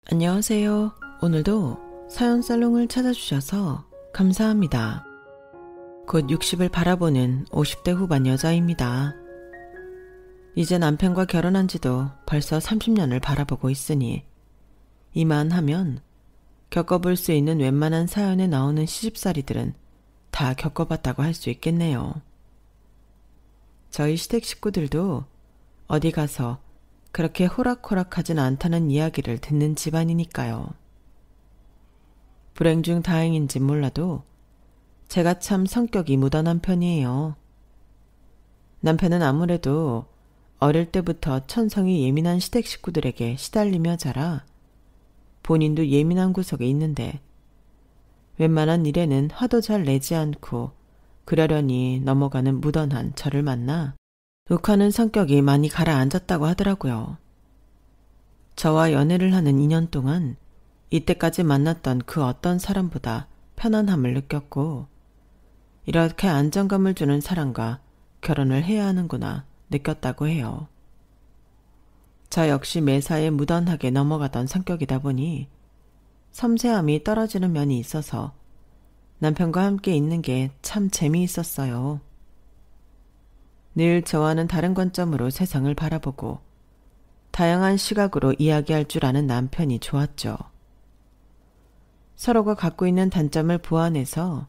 안녕하세요. 오늘도 사연 살롱을 찾아주셔서 감사합니다. 곧 60을 바라보는 50대 후반 여자입니다. 이제 남편과 결혼한 지도 벌써 30년을 바라보고 있으니 이만하면 겪어볼 수 있는 웬만한 사연에 나오는 시집살이들은 다 겪어봤다고 할 수 있겠네요. 저희 시댁 식구들도 어디 가서 그렇게 호락호락하진 않다는 이야기를 듣는 집안이니까요. 불행 중 다행인지 몰라도 제가 참 성격이 무던한 편이에요. 남편은 아무래도 어릴 때부터 천성이 예민한 시댁 식구들에게 시달리며 자라 본인도 예민한 구석이 있는데 웬만한 일에는 화도 잘 내지 않고 그러려니 넘어가는 무던한 저를 만나 욱하는 성격이 많이 가라앉았다고 하더라고요. 저와 연애를 하는 2년 동안 이때까지 만났던 그 어떤 사람보다 편안함을 느꼈고 이렇게 안정감을 주는 사람과 결혼을 해야 하는구나 느꼈다고 해요. 저 역시 매사에 무던하게 넘어가던 성격이다 보니 섬세함이 떨어지는 면이 있어서 남편과 함께 있는 게 참 재미있었어요. 늘 저와는 다른 관점으로 세상을 바라보고 다양한 시각으로 이야기할 줄 아는 남편이 좋았죠. 서로가 갖고 있는 단점을 보완해서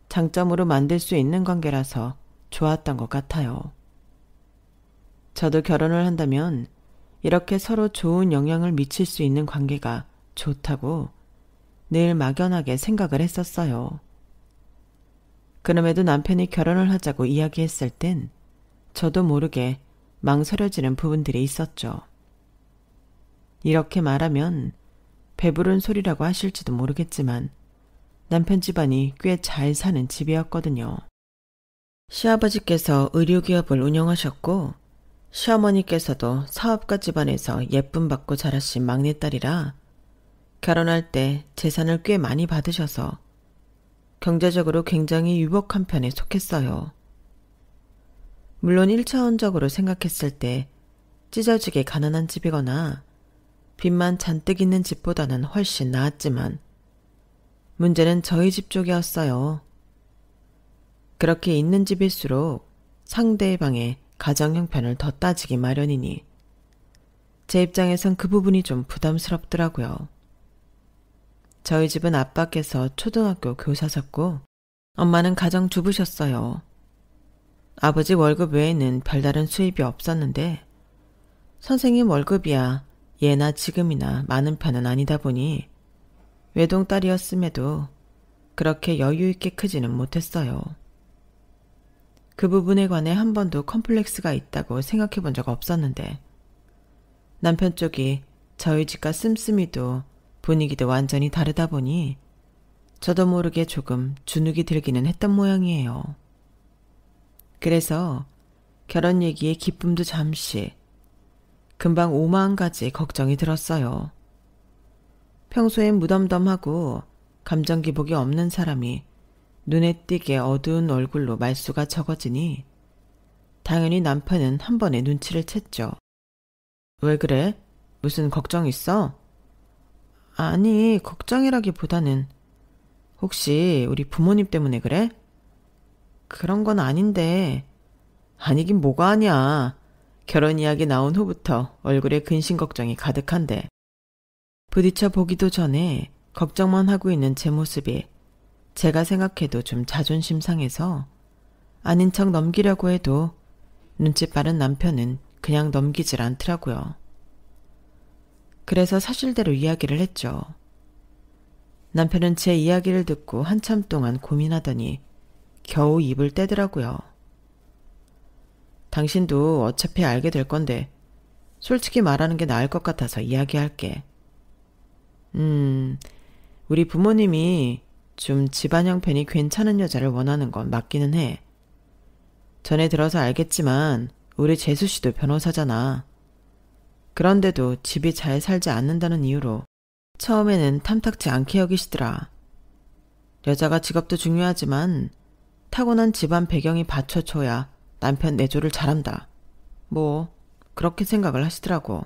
장점으로 만들 수 있는 관계라서 좋았던 것 같아요. 저도 결혼을 한다면 이렇게 서로 좋은 영향을 미칠 수 있는 관계가 좋다고 늘 막연하게 생각을 했었어요. 그럼에도 남편이 결혼을 하자고 이야기했을 땐 저도 모르게 망설여지는 부분들이 있었죠. 이렇게 말하면 배부른 소리라고 하실지도 모르겠지만 남편 집안이 꽤 잘 사는 집이었거든요. 시아버지께서 의료기업을 운영하셨고 시어머니께서도 사업가 집안에서 예쁨 받고 자라신 막내딸이라 결혼할 때 재산을 꽤 많이 받으셔서 경제적으로 굉장히 유복한 편에 속했어요. 물론 1차원적으로 생각했을 때 찢어지게 가난한 집이거나 빚만 잔뜩 있는 집보다는 훨씬 나았지만 문제는 저희 집 쪽이었어요. 그렇게 있는 집일수록 상대방의 가정 형편을 더 따지기 마련이니 제 입장에선 그 부분이 좀 부담스럽더라고요. 저희 집은 아빠께서 초등학교 교사셨고 엄마는 가정주부셨어요. 아버지 월급 외에는 별다른 수입이 없었는데 선생님 월급이야 예나 지금이나 많은 편은 아니다 보니 외동딸이었음에도 그렇게 여유 있게 크지는 못했어요. 그 부분에 관해 한 번도 컴플렉스가 있다고 생각해 본 적 없었는데 남편 쪽이 저희 집과 씀씀이도 분위기도 완전히 다르다 보니 저도 모르게 조금 주눅이 들기는 했던 모양이에요. 그래서 결혼 얘기에 기쁨도 잠시, 금방 5만 가지 걱정이 들었어요. 평소엔 무덤덤하고 감정 기복이 없는 사람이 눈에 띄게 어두운 얼굴로 말수가 적어지니 당연히 남편은 한 번에 눈치를 챘죠. 왜 그래? 무슨 걱정 있어? 아니, 걱정이라기보다는 혹시 우리 부모님 때문에 그래? 그런 건 아닌데. 아니긴 뭐가 아니야. 결혼 이야기 나온 후부터 얼굴에 근심 걱정이 가득한데. 부딪혀 보기도 전에 걱정만 하고 있는 제 모습이 제가 생각해도 좀 자존심 상해서 아닌 척 넘기려고 해도 눈치 빠른 남편은 그냥 넘기질 않더라고요. 그래서 사실대로 이야기를 했죠. 남편은 제 이야기를 듣고 한참 동안 고민하더니 겨우 입을 떼더라고요. 당신도 어차피 알게 될 건데 솔직히 말하는 게 나을 것 같아서 이야기할게. 우리 부모님이 좀 집안 형편이 괜찮은 여자를 원하는 건 맞기는 해. 전에 들어서 알겠지만 우리 재수 씨도 변호사잖아. 그런데도 집이 잘 살지 않는다는 이유로 처음에는 탐탁지 않게 여기시더라. 여자가 직업도 중요하지만 타고난 집안 배경이 받쳐줘야 남편 내조를 잘한다. 뭐 그렇게 생각을 하시더라고.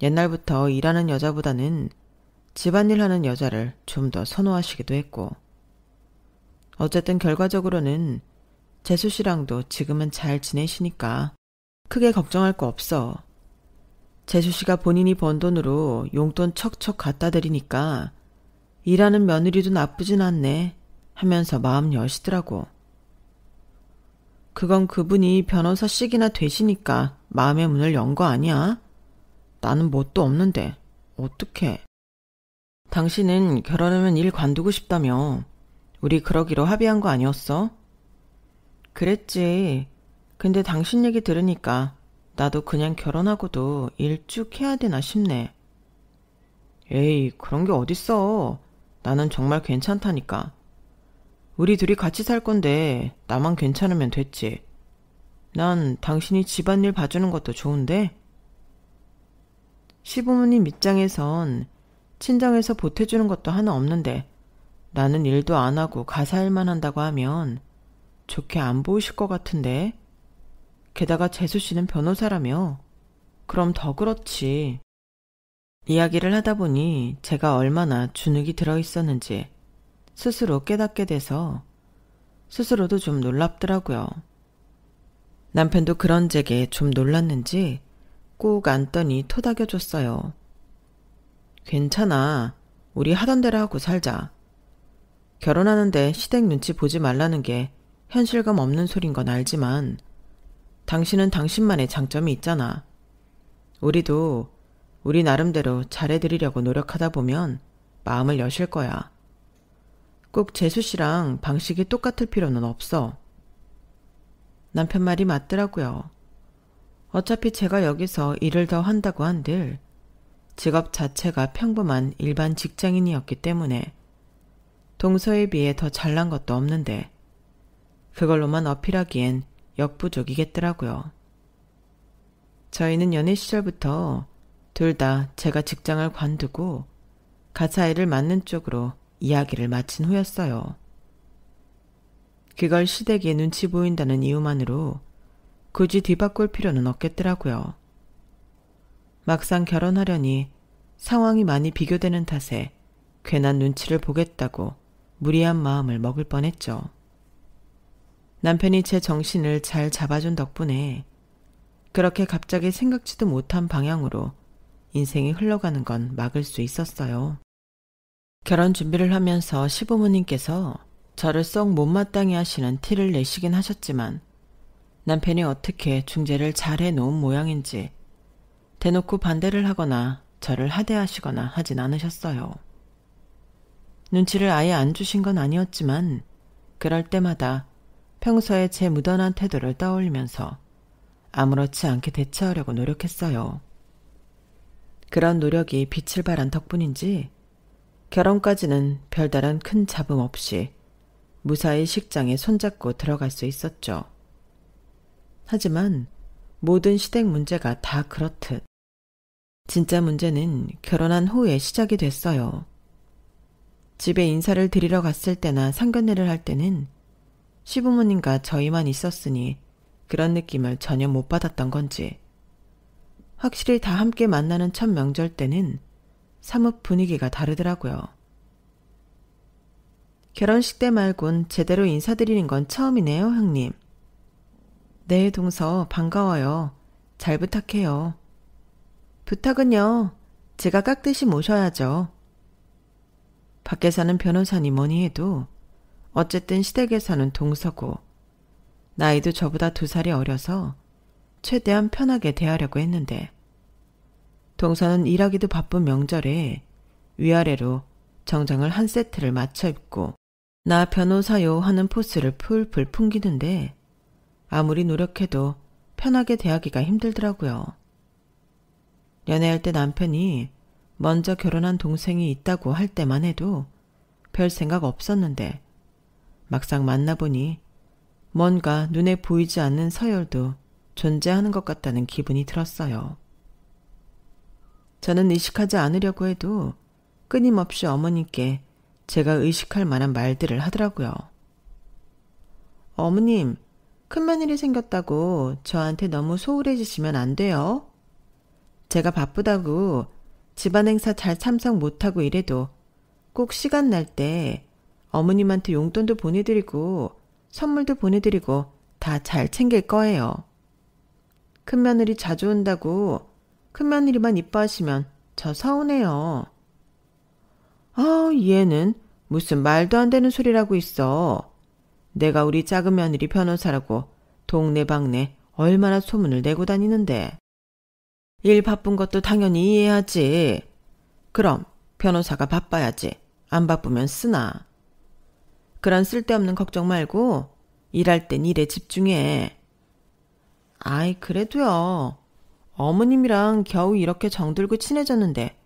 옛날부터 일하는 여자보다는 집안일 하는 여자를 좀 더 선호하시기도 했고, 어쨌든 결과적으로는 재수 씨랑도 지금은 잘 지내시니까 크게 걱정할 거 없어. 재수 씨가 본인이 번 돈으로 용돈 척척 갖다 드리니까 일하는 며느리도 나쁘진 않네 하면서 마음 여시더라고. 그건 그분이 변호사씩이나 되시니까 마음의 문을 연 거 아니야? 나는 뭣도 없는데 어떡해. 당신은 결혼하면 일 관두고 싶다며. 우리 그러기로 합의한 거 아니었어? 그랬지. 근데 당신 얘기 들으니까 나도 그냥 결혼하고도 일 쭉 해야 되나 싶네. 에이, 그런 게 어딨어. 나는 정말 괜찮다니까. 우리 둘이 같이 살 건데 나만 괜찮으면 됐지. 난 당신이 집안일 봐주는 것도 좋은데? 시부모님 입장에선 친정에서 보태주는 것도 하나 없는데 나는 일도 안 하고 가사 일만 한다고 하면 좋게 안 보이실 것 같은데? 게다가 재수 씨는 변호사라며. 그럼 더 그렇지. 이야기를 하다 보니 제가 얼마나 주눅이 들어있었는지 스스로 깨닫게 돼서 스스로도 좀 놀랍더라고요. 남편도 그런 제게 좀 놀랐는지 꼭 안더니 토닥여줬어요. 괜찮아. 우리 하던 대로 하고 살자. 결혼하는데 시댁 눈치 보지 말라는 게 현실감 없는 소린 건 알지만 당신은 당신만의 장점이 있잖아. 우리도 우리 나름대로 잘해드리려고 노력하다 보면 마음을 여실 거야. 꼭 재수 씨랑 방식이 똑같을 필요는 없어. 남편 말이 맞더라고요. 어차피 제가 여기서 일을 더 한다고 한들 직업 자체가 평범한 일반 직장인이었기 때문에 동서에 비해 더 잘난 것도 없는데 그걸로만 어필하기엔 역부족이겠더라고요. 저희는 연애 시절부터 둘 다 제가 직장을 관두고 가사 일을 맡는 쪽으로 이야기를 마친 후였어요. 그걸 시댁에 눈치 보인다는 이유만으로 굳이 뒤바꿀 필요는 없겠더라고요. 막상 결혼하려니 상황이 많이 비교되는 탓에 괜한 눈치를 보겠다고 무리한 마음을 먹을 뻔했죠. 남편이 제 정신을 잘 잡아준 덕분에 그렇게 갑자기 생각지도 못한 방향으로 인생이 흘러가는 건 막을 수 있었어요. 결혼 준비를 하면서 시부모님께서 저를 썩 못마땅해 하시는 티를 내시긴 하셨지만 남편이 어떻게 중재를 잘 해놓은 모양인지 대놓고 반대를 하거나 저를 하대하시거나 하진 않으셨어요. 눈치를 아예 안 주신 건 아니었지만 그럴 때마다 평소에 제 무던한 태도를 떠올리면서 아무렇지 않게 대처하려고 노력했어요. 그런 노력이 빛을 발한 덕분인지 결혼까지는 별다른 큰 잡음 없이 무사히 식장에 손잡고 들어갈 수 있었죠. 하지만 모든 시댁 문제가 다 그렇듯 진짜 문제는 결혼한 후에 시작이 됐어요. 집에 인사를 드리러 갔을 때나 상견례를 할 때는 시부모님과 저희만 있었으니 그런 느낌을 전혀 못 받았던 건지 확실히 다 함께 만나는 첫 명절 때는 사뭇 분위기가 다르더라고요. 결혼식 때 말곤 제대로 인사드리는 건 처음이네요, 형님. 네, 동서 반가워요. 잘 부탁해요. 부탁은요. 제가 깍듯이 모셔야죠. 밖에서는 변호사니 뭐니 해도 어쨌든 시댁에서는 동서고 나이도 저보다 2살이 어려서 최대한 편하게 대하려고 했는데 동서는 일하기도 바쁜 명절에 위아래로 정장을 한 세트를 맞춰 입고 나 변호사요 하는 포스를 풀풀 풍기는데 아무리 노력해도 편하게 대하기가 힘들더라고요. 연애할 때 남편이 먼저 결혼한 동생이 있다고 할 때만 해도 별 생각 없었는데 막상 만나보니 뭔가 눈에 보이지 않는 서열도 존재하는 것 같다는 기분이 들었어요. 저는 의식하지 않으려고 해도 끊임없이 어머님께 제가 의식할 만한 말들을 하더라고요. 어머님, 큰며느리 생겼다고 저한테 너무 소홀해지시면 안 돼요. 제가 바쁘다고 집안 행사 잘 참석 못하고 이래도 꼭 시간 날 때 어머님한테 용돈도 보내드리고 선물도 보내드리고 다 잘 챙길 거예요. 큰며느리 자주 온다고 큰며느리만 이뻐하시면 저 서운해요. 아, 얘는 무슨 말도 안 되는 소리라고 있어. 내가 우리 작은 며느리 변호사라고 동네방네 얼마나 소문을 내고 다니는데. 일 바쁜 것도 당연히 이해하지. 그럼 변호사가 바빠야지. 안 바쁘면 쓰나. 그런 쓸데없는 걱정 말고 일할 땐 일에 집중해. 아이, 그래도요. 어머님이랑 겨우 이렇게 정들고 친해졌는데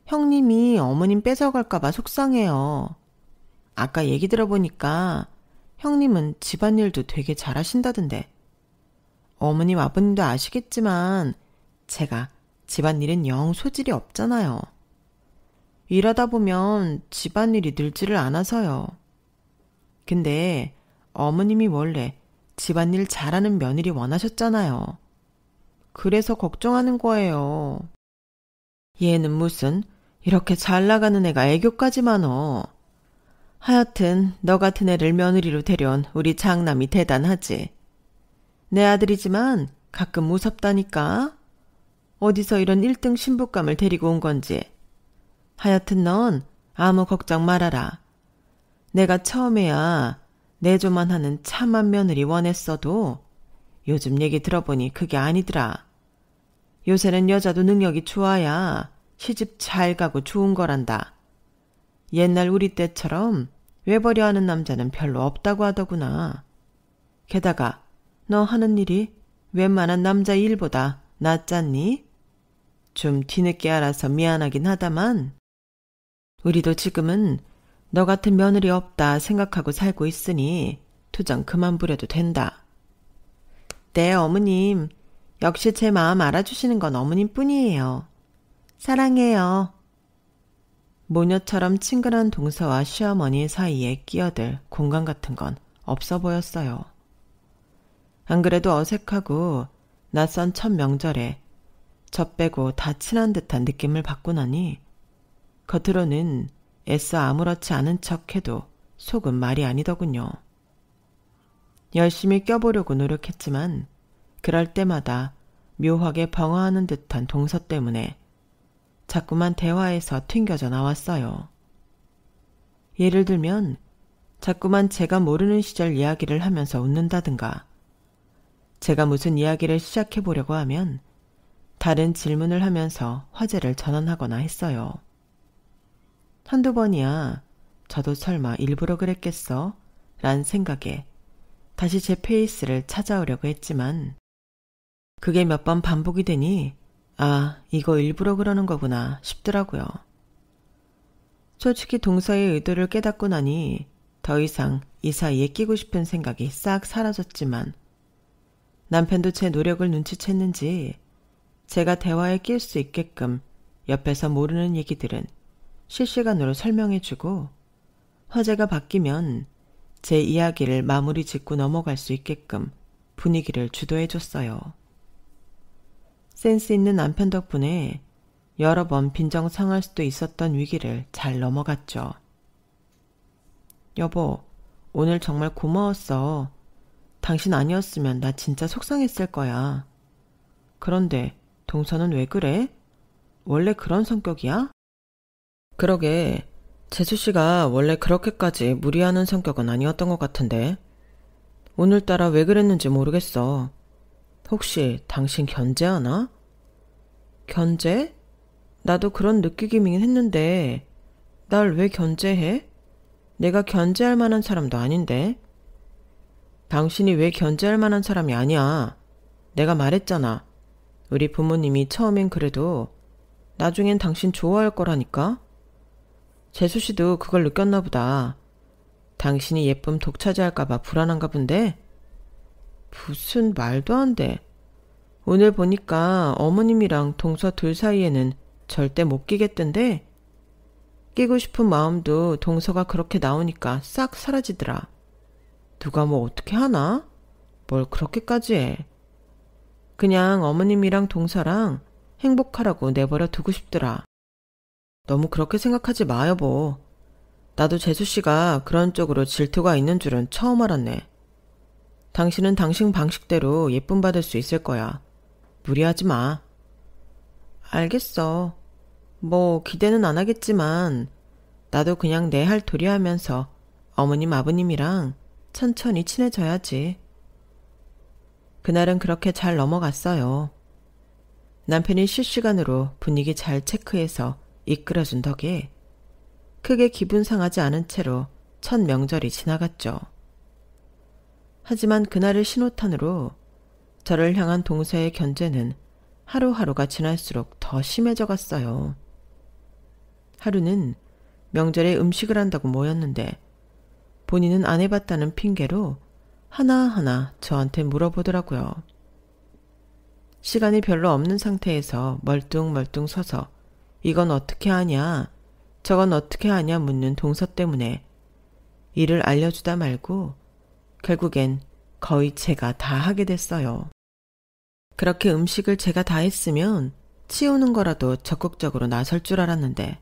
형님이 어머님 뺏어갈까봐 속상해요. 아까 얘기 들어보니까 형님은 집안일도 되게 잘하신다던데. 어머님 아버님도 아시겠지만 제가 집안일엔 영 소질이 없잖아요. 일하다 보면 집안일이 늘지를 않아서요. 근데 어머님이 원래 집안일 잘하는 며느리 원하셨잖아요. 그래서 걱정하는 거예요. 얘는 무슨 이렇게 잘 나가는 애가 애교까지 많어. 하여튼 너 같은 애를 며느리로 데려온 우리 장남이 대단하지. 내 아들이지만 가끔 무섭다니까. 어디서 이런 1등 신부감을 데리고 온 건지. 하여튼 넌 아무 걱정 말아라. 내가 처음에야 내조만 하는 참한 며느리 원했어도 요즘 얘기 들어보니 그게 아니더라. 요새는 여자도 능력이 좋아야 시집 잘 가고 좋은 거란다. 옛날 우리 때처럼 외버려 하는 남자는 별로 없다고 하더구나. 게다가 너 하는 일이 웬만한 남자 일보다 낫잖니? 좀 뒤늦게 알아서 미안하긴 하다만 우리도 지금은 너 같은 며느리 없다 생각하고 살고 있으니 투정 그만 부려도 된다. 네, 어머님. 역시 제 마음 알아주시는 건 어머님뿐이에요. 사랑해요. 모녀처럼 친근한 동서와 시어머니 사이에 끼어들 공간 같은 건 없어 보였어요. 안 그래도 어색하고 낯선 첫 명절에 저 빼고 다 친한 듯한 느낌을 받고 나니 겉으로는 애써 아무렇지 않은 척해도 속은 말이 아니더군요. 열심히 껴보려고 노력했지만 그럴 때마다 묘하게 벙어하는 듯한 동서 때문에 자꾸만 대화에서 튕겨져 나왔어요. 예를 들면 자꾸만 제가 모르는 시절 이야기를 하면서 웃는다든가 제가 무슨 이야기를 시작해보려고 하면 다른 질문을 하면서 화제를 전환하거나 했어요. 한두 번이야 저도 설마 일부러 그랬겠어? 란 생각에 다시 제 페이스를 찾아오려고 했지만 그게 몇 번 반복이 되니 아, 이거 일부러 그러는 거구나 싶더라고요. 솔직히 동서의 의도를 깨닫고 나니 더 이상 이 사이에 끼고 싶은 생각이 싹 사라졌지만 남편도 제 노력을 눈치챘는지 제가 대화에 낄 수 있게끔 옆에서 모르는 얘기들은 실시간으로 설명해주고 화제가 바뀌면 제 이야기를 마무리 짓고 넘어갈 수 있게끔 분위기를 주도해줬어요. 센스 있는 남편 덕분에 여러 번 빈정상할 수도 있었던 위기를 잘 넘어갔죠. 여보, 오늘 정말 고마웠어. 당신 아니었으면 나 진짜 속상했을 거야. 그런데 동서는 왜 그래? 원래 그런 성격이야? 그러게, 재수씨가 원래 그렇게까지 무리하는 성격은 아니었던 것 같은데 오늘따라 왜 그랬는지 모르겠어. 혹시 당신 견제하나? 견제? 나도 그런 느끼기는 했는데 날 왜 견제해? 내가 견제할 만한 사람도 아닌데. 당신이 왜 견제할 만한 사람이 아니야. 내가 말했잖아. 우리 부모님이 처음엔 그래도 나중엔 당신 좋아할 거라니까. 재수씨도 그걸 느꼈나 보다. 당신이 예쁨 독차지할까봐 불안한가 본데. 무슨 말도 안 돼. 오늘 보니까 어머님이랑 동서 둘 사이에는 절대 못 끼겠던데. 끼고 싶은 마음도 동서가 그렇게 나오니까 싹 사라지더라. 누가 뭐 어떻게 하나? 뭘 그렇게까지 해. 그냥 어머님이랑 동서랑 행복하라고 내버려 두고 싶더라. 너무 그렇게 생각하지 마, 여보. 나도 재수씨가 그런 쪽으로 질투가 있는 줄은 처음 알았네. 당신은 당신 방식대로 예쁨 받을 수 있을 거야. 무리하지 마. 알겠어. 뭐 기대는 안 하겠지만 나도 그냥 내 할 도리 하면서 어머님 아버님이랑 천천히 친해져야지. 그날은 그렇게 잘 넘어갔어요. 남편이 실시간으로 분위기 잘 체크해서 이끌어준 덕에 크게 기분 상하지 않은 채로 첫 명절이 지나갔죠. 하지만 그날의 신호탄으로 저를 향한 동서의 견제는 하루하루가 지날수록 더 심해져 갔어요. 하루는 명절에 음식을 한다고 모였는데 본인은 안 해봤다는 핑계로 하나하나 저한테 물어보더라고요. 시간이 별로 없는 상태에서 멀뚱멀뚱 서서 이건 어떻게 하냐, 저건 어떻게 하냐 묻는 동서 때문에 일을 알려주다 말고 결국엔 거의 제가 다 하게 됐어요. 그렇게 음식을 제가 다 했으면 치우는 거라도 적극적으로 나설 줄 알았는데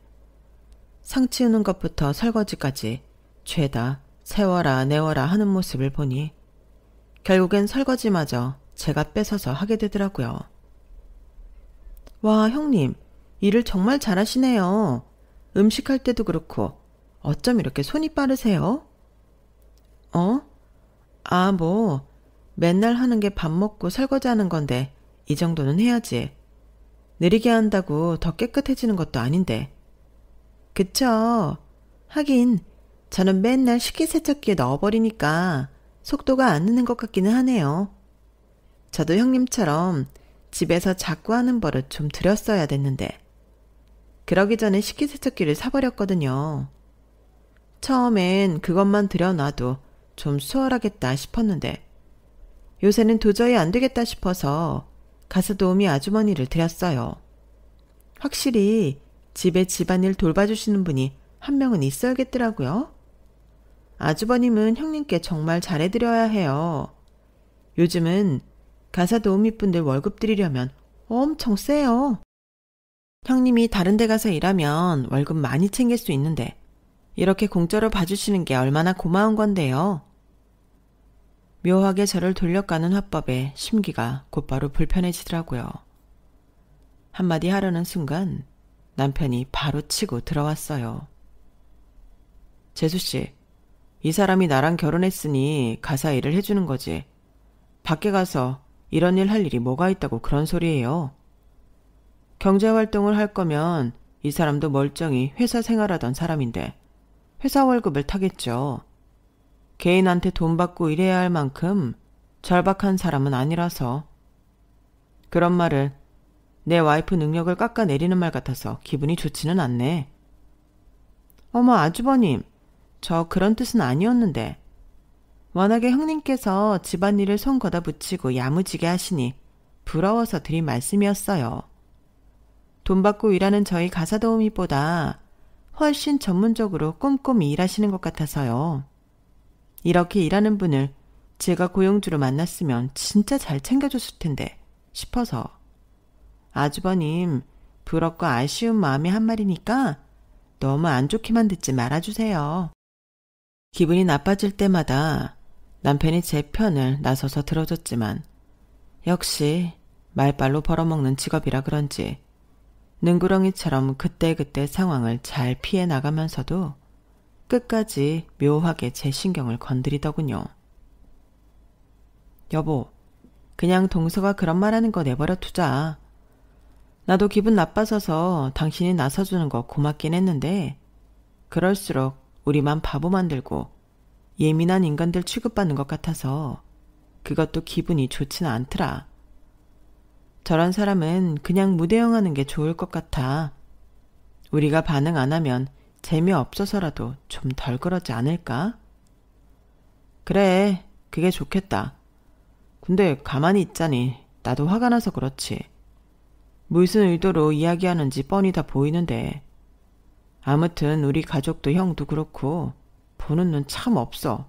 상 치우는 것부터 설거지까지 죄다 세워라 내워라 하는 모습을 보니 결국엔 설거지마저 제가 뺏어서 하게 되더라고요. 와, 형님, 일을 정말 잘하시네요. 음식할 때도 그렇고 어쩜 이렇게 손이 빠르세요? 뭐 맨날 하는 게 밥 먹고 설거지하는 건데 이 정도는 해야지. 느리게 한다고 더 깨끗해지는 것도 아닌데. 그쵸? 하긴 저는 맨날 식기세척기에 넣어버리니까 속도가 안 느는 것 같기는 하네요. 저도 형님처럼 집에서 자꾸 하는 버릇 좀 들였어야 됐는데 그러기 전에 식기세척기를 사버렸거든요. 처음엔 그것만 들여놔도 좀 수월하겠다 싶었는데 요새는 도저히 안 되겠다 싶어서 가사도우미 아주머니를 들였어요. 확실히 집에 집안일 돌봐주시는 분이 한 명은 있어야겠더라고요. 아주버님은 형님께 정말 잘해드려야 해요. 요즘은 가사도우미 분들 월급 드리려면 엄청 세요. 형님이 다른 데 가서 일하면 월급 많이 챙길 수 있는데 이렇게 공짜로 봐주시는 게 얼마나 고마운 건데요. 묘하게 저를 돌려가는 화법에 심기가 곧바로 불편해지더라고요. 한마디 하려는 순간 남편이 바로 치고 들어왔어요. 재수씨, 이 사람이 나랑 결혼했으니 가사 일을 해주는 거지. 밖에 가서 이런 일 할 일이 뭐가 있다고 그런 소리예요. 경제활동을 할 거면 이 사람도 멀쩡히 회사 생활하던 사람인데 회사 월급을 타겠죠. 개인한테 돈 받고 일해야 할 만큼 절박한 사람은 아니라서. 그런 말은 내 와이프 능력을 깎아내리는 말 같아서 기분이 좋지는 않네. 어머, 아주버님, 저 그런 뜻은 아니었는데. 워낙에 형님께서 집안일을 손 걷어 붙이고 야무지게 하시니 부러워서 드린 말씀이었어요. 돈 받고 일하는 저희 가사도우미보다 훨씬 전문적으로 꼼꼼히 일하시는 것 같아서요. 이렇게 일하는 분을 제가 고용주로 만났으면 진짜 잘 챙겨줬을 텐데 싶어서. 아주버님, 부럽고 아쉬운 마음의 한 말이니까 너무 안 좋게만 듣지 말아주세요. 기분이 나빠질 때마다 남편이 제 편을 나서서 들어줬지만 역시 말빨로 벌어먹는 직업이라 그런지 능구렁이처럼 그때그때 상황을 잘 피해 나가면서도 끝까지 묘하게 제 신경을 건드리더군요. 여보, 그냥 동서가 그런 말하는 거 내버려 두자. 나도 기분 나빠져서 당신이 나서주는 거 고맙긴 했는데 그럴수록 우리만 바보 만들고 예민한 인간들 취급받는 것 같아서 그것도 기분이 좋지는 않더라. 저런 사람은 그냥 무대응하는 게 좋을 것 같아. 우리가 반응 안 하면 재미없어서라도 좀 덜 그러지 않을까? 그래, 그게 좋겠다. 근데 가만히 있자니 나도 화가 나서 그렇지. 무슨 의도로 이야기하는지 뻔히 다 보이는데. 아무튼 우리 가족도 형도 그렇고 보는 눈 참 없어.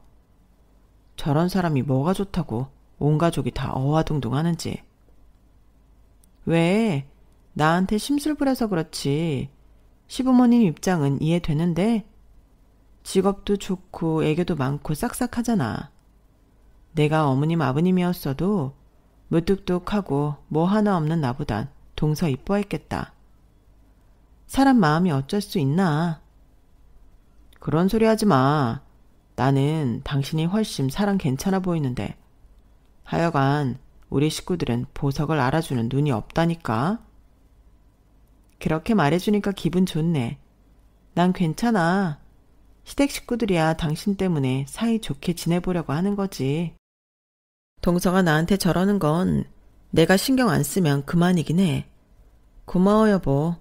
저런 사람이 뭐가 좋다고 온 가족이 다 어화둥둥 하는지. 왜? 나한테 심술 부려서 그렇지 시부모님 입장은 이해되는데 직업도 좋고 애교도 많고 싹싹하잖아. 내가 어머님 아버님이었어도 무뚝뚝하고 뭐 하나 없는 나보단 동서 이뻐했겠다. 사람 마음이 어쩔 수 있나. 그런 소리 하지 마. 나는 당신이 훨씬 사람 괜찮아 보이는데. 하여간 우리 식구들은 보석을 알아주는 눈이 없다니까. 그렇게 말해주니까 기분 좋네. 난 괜찮아. 시댁 식구들이야 당신 때문에 사이좋게 지내보려고 하는 거지. 동서가 나한테 저러는 건 내가 신경 안 쓰면 그만이긴 해. 고마워 여보.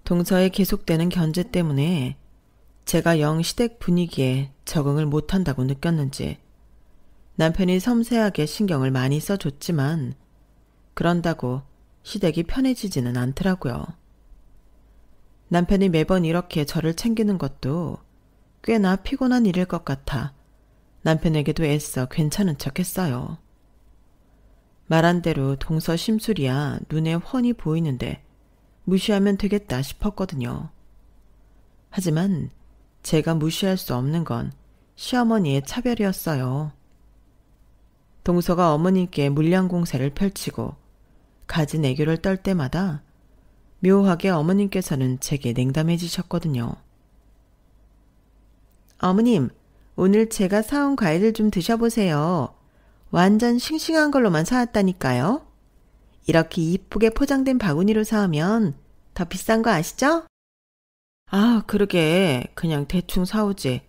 동서의 계속되는 견제 때문에 제가 영 시댁 분위기에 적응을 못한다고 느꼈는지 남편이 섬세하게 신경을 많이 써줬지만 그런다고 시댁이 편해지지는 않더라고요. 남편이 매번 이렇게 저를 챙기는 것도 꽤나 피곤한 일일 것 같아 남편에게도 애써 괜찮은 척 했어요. 말한 대로 동서 심술이야 눈에 훤히 보이는데 무시하면 되겠다 싶었거든요. 하지만 제가 무시할 수 없는 건 시어머니의 차별이었어요. 동서가 어머님께 물량공세를 펼치고 가진 애교를 떨 때마다 묘하게 어머님께서는 제게 냉담해지셨거든요. 어머님, 오늘 제가 사온 과일을 좀 드셔보세요. 완전 싱싱한 걸로만 사왔다니까요. 이렇게 이쁘게 포장된 바구니로 사오면 더 비싼 거 아시죠? 아, 그러게. 그냥 대충 사오지.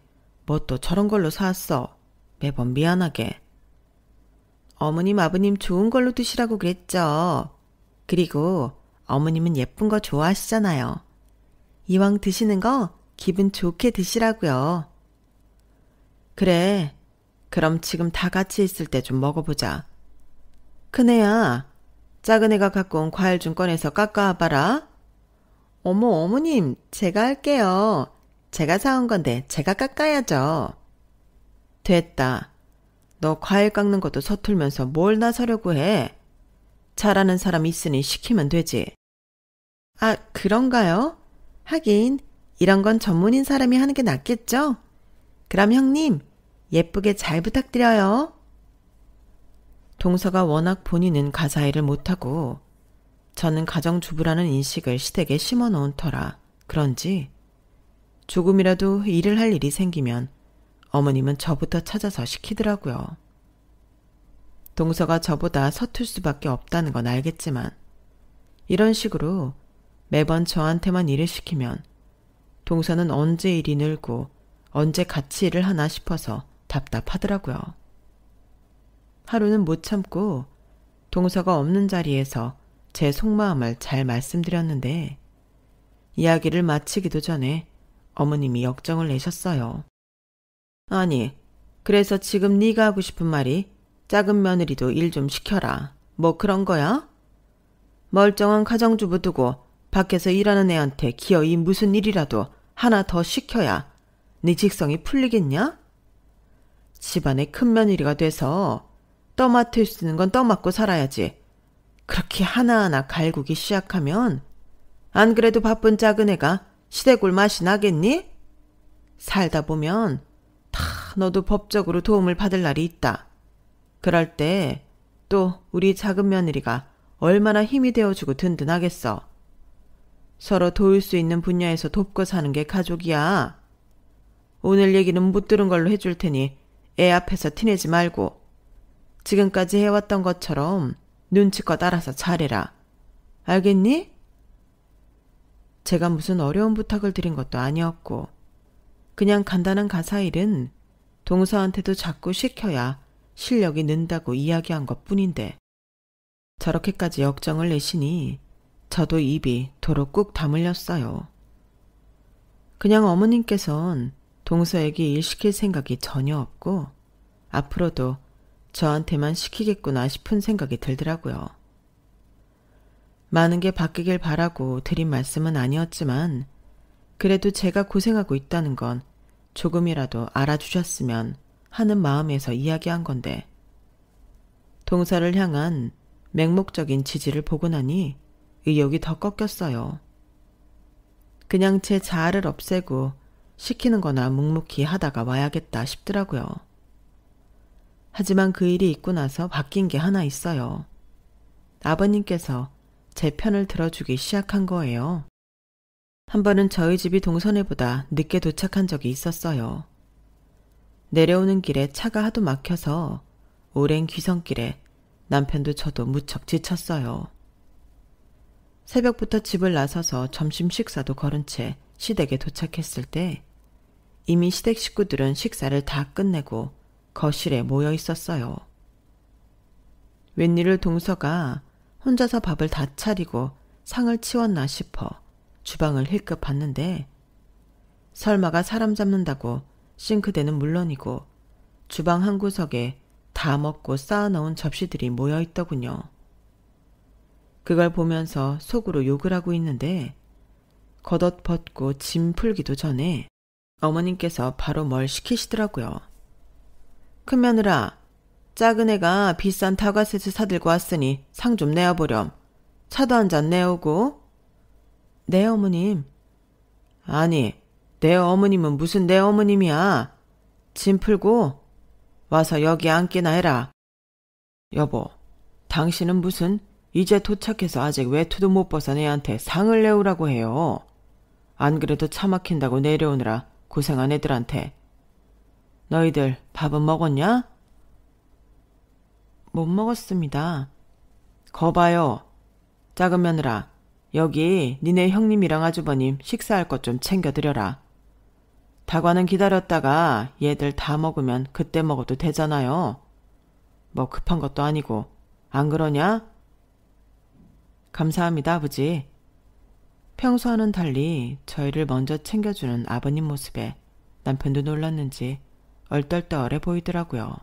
뭐 또 저런 걸로 사왔어. 매번 미안하게. 어머님, 아버님 좋은 걸로 드시라고 그랬죠. 그리고 어머님은 예쁜 거 좋아하시잖아요. 이왕 드시는 거 기분 좋게 드시라고요. 그래. 그럼 지금 다 같이 있을 때 좀 먹어보자. 큰애야, 작은 애가 갖고 온 과일 좀 꺼내서 깎아와봐라. 어머, 어머님, 제가 할게요. 제가 사온 건데 제가 깎아야죠. 됐다. 너 과일 깎는 것도 서툴면서 뭘 나서려고 해. 잘하는 사람 있으니 시키면 되지. 아, 그런가요? 하긴 이런 건 전문인 사람이 하는 게 낫겠죠? 그럼 형님, 예쁘게 잘 부탁드려요. 동서가 워낙 본인은 가사일을 못하고 저는 가정주부라는 인식을 시댁에 심어놓은 터라 그런지 조금이라도 일을 할 일이 생기면 어머님은 저부터 찾아서 시키더라고요. 동서가 저보다 서툴 수밖에 없다는 건 알겠지만 이런 식으로 매번 저한테만 일을 시키면 동서는 언제 일이 늘고 언제 같이 일을 하나 싶어서 답답하더라고요. 하루는 못 참고 동서가 없는 자리에서 제 속마음을 잘 말씀드렸는데 이야기를 마치기도 전에 어머님이 역정을 내셨어요. 아니, 그래서 지금 네가 하고 싶은 말이 작은 며느리도 일 좀 시켜라. 뭐 그런 거야? 멀쩡한 가정주부 두고 밖에서 일하는 애한테 기어이 무슨 일이라도 하나 더 시켜야 네 직성이 풀리겠냐? 집안의 큰 며느리가 돼서 떠맡을 수 있는 건 떠맡고 살아야지. 그렇게 하나하나 갈구기 시작하면 안 그래도 바쁜 작은 애가 시대골 맛이 나겠니? 살다 보면 다 너도 법적으로 도움을 받을 날이 있다. 그럴 때 또 우리 작은 며느리가 얼마나 힘이 되어주고 든든하겠어. 서로 도울 수 있는 분야에서 돕고 사는 게 가족이야. 오늘 얘기는 못 들은 걸로 해줄 테니 애 앞에서 티내지 말고 지금까지 해왔던 것처럼 눈치껏 알아서 잘해라. 알겠니? 제가 무슨 어려운 부탁을 드린 것도 아니었고 그냥 간단한 가사일은 동서한테도 자꾸 시켜야 실력이 는다고 이야기한 것뿐인데 저렇게까지 역정을 내시니 저도 입이 도로 꾹 다물렸어요. 그냥 어머님께선 동서에게 일 시킬 생각이 전혀 없고 앞으로도 저한테만 시키겠구나 싶은 생각이 들더라고요. 많은 게 바뀌길 바라고 드린 말씀은 아니었지만 그래도 제가 고생하고 있다는 건 조금이라도 알아주셨으면 하는 마음에서 이야기한 건데 동서를 향한 맹목적인 지지를 보고 나니 의욕이 더 꺾였어요. 그냥 제 자아를 없애고 시키는 거나 묵묵히 하다가 와야겠다 싶더라고요. 하지만 그 일이 있고 나서 바뀐 게 하나 있어요. 아버님께서 제 편을 들어주기 시작한 거예요. 한 번은 저희 집이 동선회보다 늦게 도착한 적이 있었어요. 내려오는 길에 차가 하도 막혀서 오랜 귀성길에 남편도 저도 무척 지쳤어요. 새벽부터 집을 나서서 점심 식사도 거른 채 시댁에 도착했을 때 이미 시댁 식구들은 식사를 다 끝내고 거실에 모여 있었어요. 웬일을 동서가 혼자서 밥을 다 차리고 상을 치웠나 싶어 주방을 힐끗 봤는데 설마가 사람 잡는다고 싱크대는 물론이고 주방 한 구석에 다 먹고 쌓아놓은 접시들이 모여 있더군요. 그걸 보면서 속으로 욕을 하고 있는데 겉옷 벗고 짐 풀기도 전에 어머님께서 바로 뭘 시키시더라고요. 큰 며느라, 작은 애가 비싼 다과세트 사들고 왔으니 상 좀 내어보렴. 차도 한 잔 내오고. 네, 어머님. 아니, 내 어머님은 무슨 내 어머님이야. 짐 풀고 와서 여기 앉기나 해라. 여보, 당신은 무슨 이제 도착해서 아직 외투도 못 벗은 애한테 상을 내오라고 해요. 안 그래도 차 막힌다고 내려오느라 고생한 애들한테. 너희들 밥은 먹었냐? 못 먹었습니다. 거봐요. 작은 며느라, 여기 니네 형님이랑 아주버님 식사할 것 좀 챙겨드려라. 다과는 기다렸다가 얘들 다 먹으면 그때 먹어도 되잖아요. 뭐 급한 것도 아니고. 안 그러냐? 감사합니다, 아버지. 평소와는 달리 저희를 먼저 챙겨주는 아버님 모습에 남편도 놀랐는지 얼떨떨해 보이더라고요.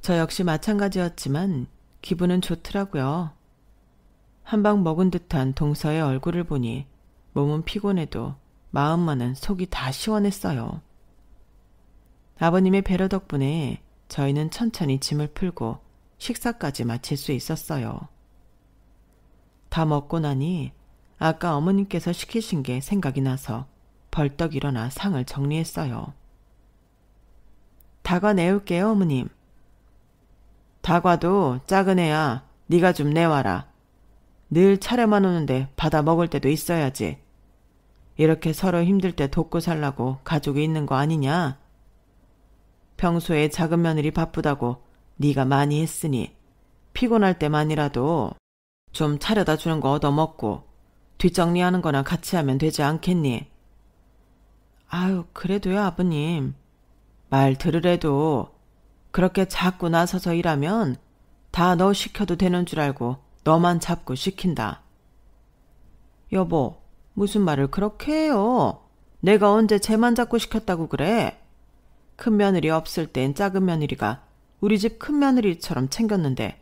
저 역시 마찬가지였지만 기분은 좋더라고요. 한 방 먹은 듯한 동서의 얼굴을 보니 몸은 피곤해도 마음만은 속이 다 시원했어요. 아버님의 배려 덕분에 저희는 천천히 짐을 풀고 식사까지 마칠 수 있었어요. 다 먹고 나니 아까 어머님께서 시키신 게 생각이 나서 벌떡 일어나 상을 정리했어요. 다과 내올게요, 어머님. 다과도 작은 애야. 네가 좀 내와라. 늘 차려만 오는데 받아 먹을 때도 있어야지. 이렇게 서로 힘들 때 돕고 살라고 가족이 있는 거 아니냐? 평소에 작은 며느리 바쁘다고 네가 많이 했으니 피곤할 때만이라도 좀 차려다 주는 거 얻어먹고 뒷정리하는 거나 같이 하면 되지 않겠니? 아유, 그래도요, 아버님. 말 들으래도 그렇게 자꾸 나서서 일하면 다 너 시켜도 되는 줄 알고 너만 잡고 시킨다. 여보, 무슨 말을 그렇게 해요? 내가 언제 쟤만 잡고 시켰다고 그래? 큰 며느리 없을 땐 작은 며느리가 우리 집 큰 며느리처럼 챙겼는데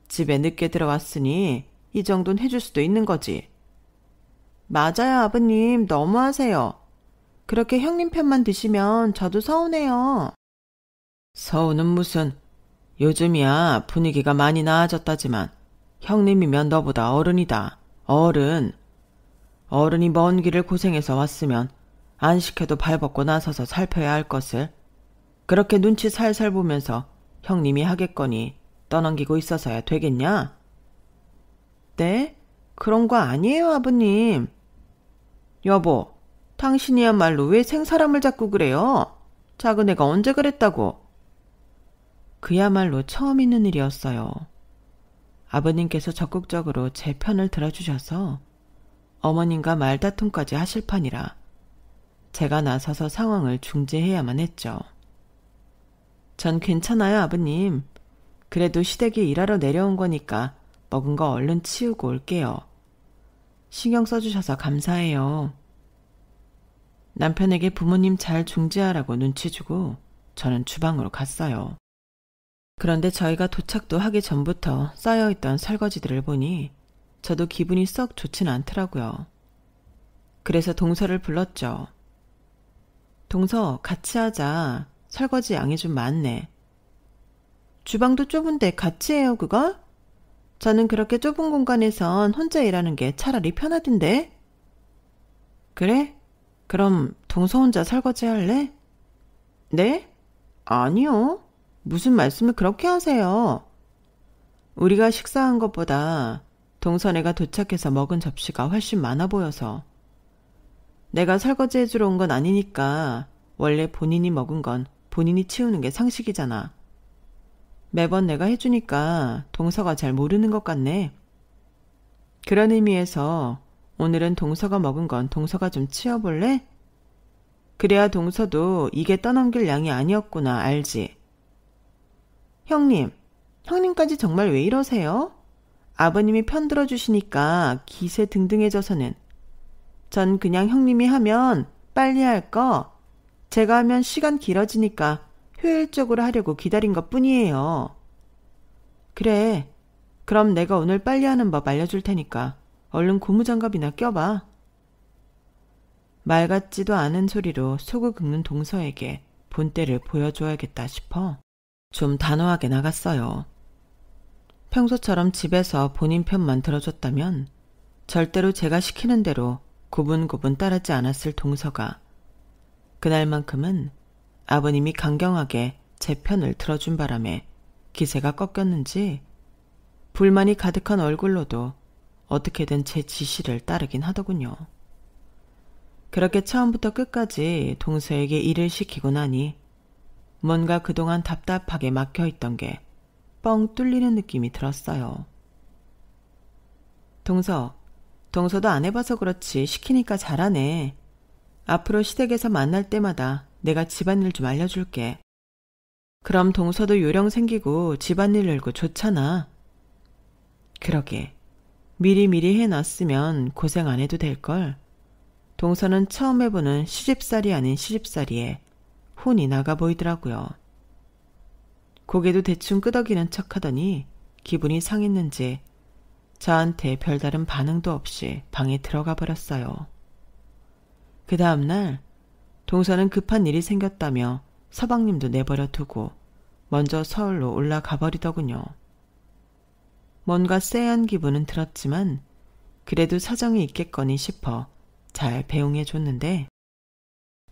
집에 늦게 들어왔으니 이 정도는 해줄 수도 있는 거지. 맞아요, 아버님. 너무하세요. 그렇게 형님 편만 드시면 저도 서운해요. 서운은 무슨. 요즘이야 분위기가 많이 나아졌다지만 형님이면 너보다 어른이다. 어른. 어른이 먼 길을 고생해서 왔으면 안 시켜도 발벗고 나서서 살펴야 할 것을 그렇게 눈치 살살 보면서 형님이 하겠거니 떠넘기고 있어서야 되겠냐? 네? 그런 거 아니에요, 아버님. 여보, 당신이야말로 왜 생사람을 자꾸 그래요? 작은 애가 언제 그랬다고? 그야말로 처음 있는 일이었어요. 아버님께서 적극적으로 제 편을 들어주셔서 어머님과 말다툼까지 하실 판이라 제가 나서서 상황을 중재해야만 했죠. 전 괜찮아요, 아버님. 그래도 시댁에 일하러 내려온 거니까 먹은 거 얼른 치우고 올게요. 신경 써주셔서 감사해요. 남편에게 부모님 잘 중재하라고 눈치 주고 저는 주방으로 갔어요. 그런데 저희가 도착도 하기 전부터 쌓여있던 설거지들을 보니 저도 기분이 썩 좋진 않더라고요. 그래서 동서를 불렀죠. 동서, 같이 하자. 설거지 양이 좀 많네. 주방도 좁은데 같이 해요, 그걸? 저는 그렇게 좁은 공간에선 혼자 일하는 게 차라리 편하던데. 그래? 그럼 동서 혼자 설거지 할래? 네? 아니요. 무슨 말씀을 그렇게 하세요? 우리가 식사한 것보다 동서네가 도착해서 먹은 접시가 훨씬 많아 보여서. 내가 설거지 해주러 온 건 아니니까 원래 본인이 먹은 건 본인이 치우는 게 상식이잖아. 매번 내가 해주니까 동서가 잘 모르는 것 같네. 그런 의미에서 오늘은 동서가 먹은 건 동서가 좀 치워볼래? 그래야 동서도 이게 떠넘길 양이 아니었구나 알지? 형님까지 정말 왜 이러세요? 아버님이 편들어 주시니까 기세 등등해져서는. 전 그냥 형님이 하면 빨리 할 거, 제가 하면 시간 길어지니까 효율적으로 하려고 기다린 것 뿐이에요. 그래, 그럼 내가 오늘 빨리 하는 법 알려줄 테니까 얼른 고무장갑이나 껴봐. 말 같지도 않은 소리로 속을 긁는 동서에게 본때를 보여줘야겠다 싶어 좀 단호하게 나갔어요. 평소처럼 집에서 본인 편만 들어줬다면 절대로 제가 시키는 대로 고분고분 따르지 않았을 동서가 그날만큼은 아버님이 강경하게 제 편을 들어준 바람에 기세가 꺾였는지 불만이 가득한 얼굴로도 어떻게든 제 지시를 따르긴 하더군요. 그렇게 처음부터 끝까지 동서에게 일을 시키고 나니 뭔가 그동안 답답하게 막혀있던 게 뻥 뚫리는 느낌이 들었어요. 동서도 안 해봐서 그렇지 시키니까 잘하네. 앞으로 시댁에서 만날 때마다 내가 집안일 좀 알려줄게. 그럼 동서도 요령 생기고 집안일 늘고 좋잖아. 그러게 미리미리 해놨으면 고생 안 해도 될걸. 동서는 처음 해보는 시집살이 아닌 시집살이에 혼이 나가 보이더라고요. 고개도 대충 끄덕이는 척하더니 기분이 상했는지 저한테 별다른 반응도 없이 방에 들어가 버렸어요. 그 다음날 동서는 급한 일이 생겼다며 서방님도 내버려 두고 먼저 서울로 올라가 버리더군요. 뭔가 쎄한 기분은 들었지만 그래도 사정이 있겠거니 싶어 잘 배웅해 줬는데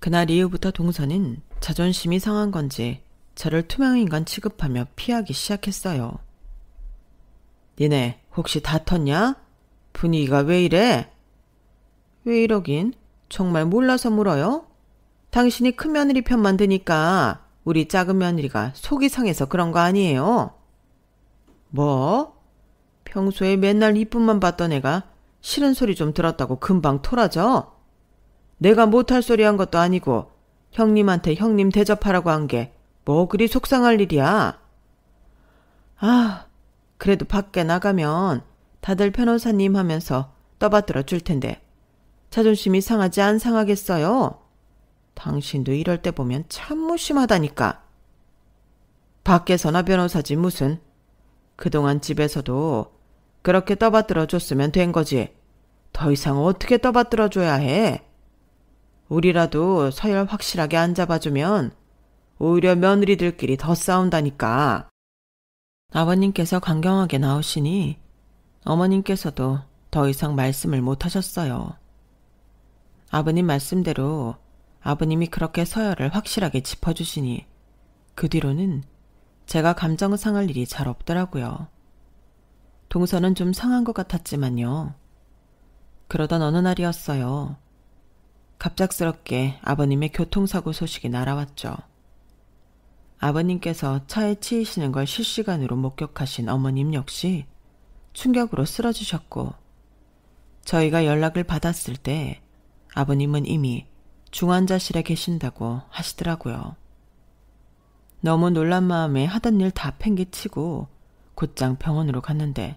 그날 이후부터 동서는 자존심이 상한 건지 저를 투명인간 취급하며 피하기 시작했어요. 니네 혹시 다퉜냐? 분위기가 왜 이래? 왜 이러긴? 정말 몰라서 물어요? 당신이 큰 며느리 편만 드니까 우리 작은 며느리가 속이 상해서 그런 거 아니에요? 뭐? 평소에 맨날 이쁨만 봤던 애가 싫은 소리 좀 들었다고 금방 토라져? 내가 못할 소리 한 것도 아니고 형님한테 형님 대접하라고 한 게 뭐 그리 속상할 일이야? 아, 그래도 밖에 나가면 다들 변호사님 하면서 떠받들어 줄 텐데 자존심이 상하지 안 상하겠어요? 당신도 이럴 때 보면 참 무심하다니까. 밖에서나 변호사지 무슨. 그동안 집에서도 그렇게 떠받들어 줬으면 된 거지. 더 이상 어떻게 떠받들어 줘야 해? 우리라도 서열 확실하게 안 잡아주면 오히려 며느리들끼리 더 싸운다니까. 아버님께서 강경하게 나오시니 어머님께서도 더 이상 말씀을 못 하셨어요. 아버님 말씀대로 아버님이 그렇게 서열을 확실하게 짚어주시니 그 뒤로는 제가 감정 상할 일이 잘 없더라고요. 동서는 좀 상한 것 같았지만요. 그러던 어느 날이었어요. 갑작스럽게 아버님의 교통사고 소식이 날아왔죠. 아버님께서 차에 치이시는 걸 실시간으로 목격하신 어머님 역시 충격으로 쓰러지셨고 저희가 연락을 받았을 때 아버님은 이미 중환자실에 계신다고 하시더라고요. 너무 놀란 마음에 하던 일 다 팽개치고 곧장 병원으로 갔는데